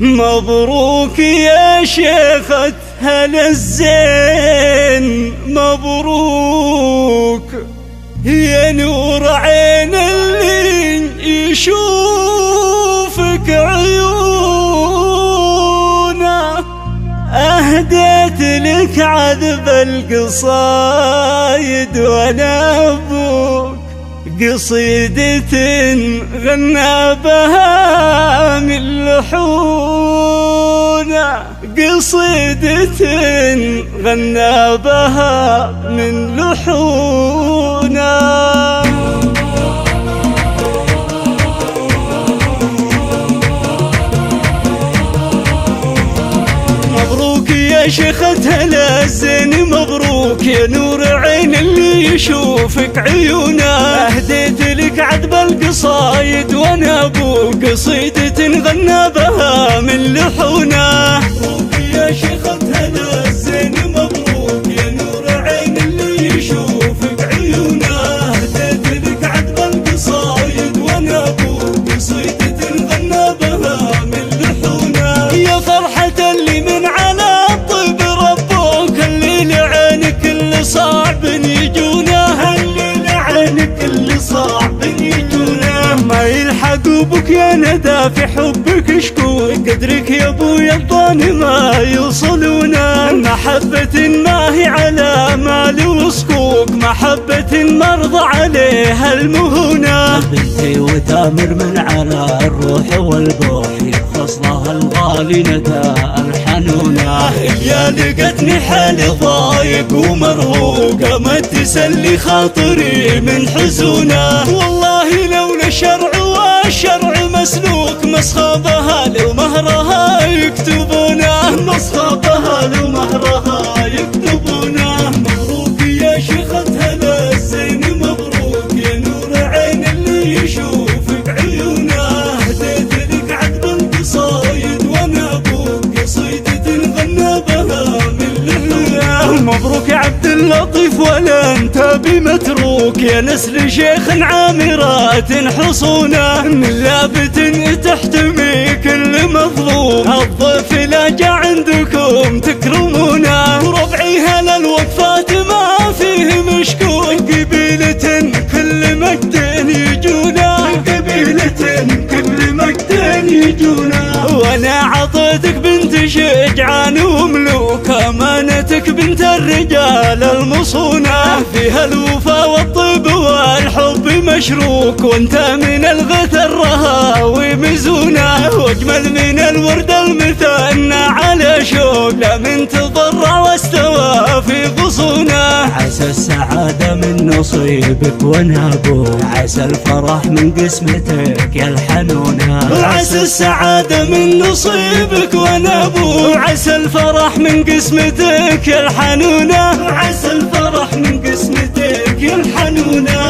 مبروك يا شيخة هل الزين، مبروك يا نور عين اللي يشوفك عيونه. أهديت لك عذب القصايد وانا ابوك، قصيدة غنى بها من لحونه، قصيدة غنى بها من لحونه. مبروك يا شيخة هلا الزين، مبروك يا نور عين اللي يشوفك عيونه. أهديت لك عذب القصايد وانا ابوك، قصيدة غنى بها من لحونه. مبروك يا شيخة هلا الزين، مبروك يا نور عين اللي يشوفك عيونه. أهديت لك عذب القصايد وانا ابوك، قصيدة غنى بها من لحونه. يا فرحة اللي من على الطيب ربوك، اللي لعينك اللي صعب يجونه، اللي لعينك اللي صعب يجونه. ما يلحقوا بك يا ندى في حبك شكوك، قدرك يا ابويا الضان ما يوصلونه. محبة ما هي على مال وصكوك، محبة مرضى عليها المهونة. بنتي وتامر من على الروح والبوح، خصلها الغالي ندى الحنونة. يا لقتني حالي ضايق ومرهوق، ما تسلي خاطري من حزونه. والله لولا الشرع والشرع مسلوك، مسخابها لو مهرها يكتبونه، مسخابها لو مهرها يكتبونه. مبروك يا شيخة هلا الزين، مبروك يا نور عين اللي يشوفك عيونه. هديت لك عذب القصايد وانا ابوك، قصيدة غنى بها من لحونه. مبروك يا عبد اللطيف ولا انت بمتروك، يا نسل شيخ عامرات حصونه. من لابت تحتمي كل مظلوم، الضيف لا جا عندكم تكرمونه. ربعي هلا الوقفات ما فيه مشكوك، قبيلة كل مجد يجونا، قبيلة كل مجد يجونا. وانا عطيتك بنت شجعان وملوك، امانتك بنت الرجال المصونة. فيها الوفا والطيب والحب مشروك، وانت من الغث الرهاوي مزونة. واجمل من الورد المثنى على شوق، لا من تضرع واستوى في غصونه. عسى السعادة من نصيبك وانا ابوك، عسى الفرح من قسمتك يا الحنونة. عسى السعادة من نصيبك وانا ابوك، عسى الفرح من قسمتك يا الحنونة. عسى الفرح من قسمتك يا الحنونة.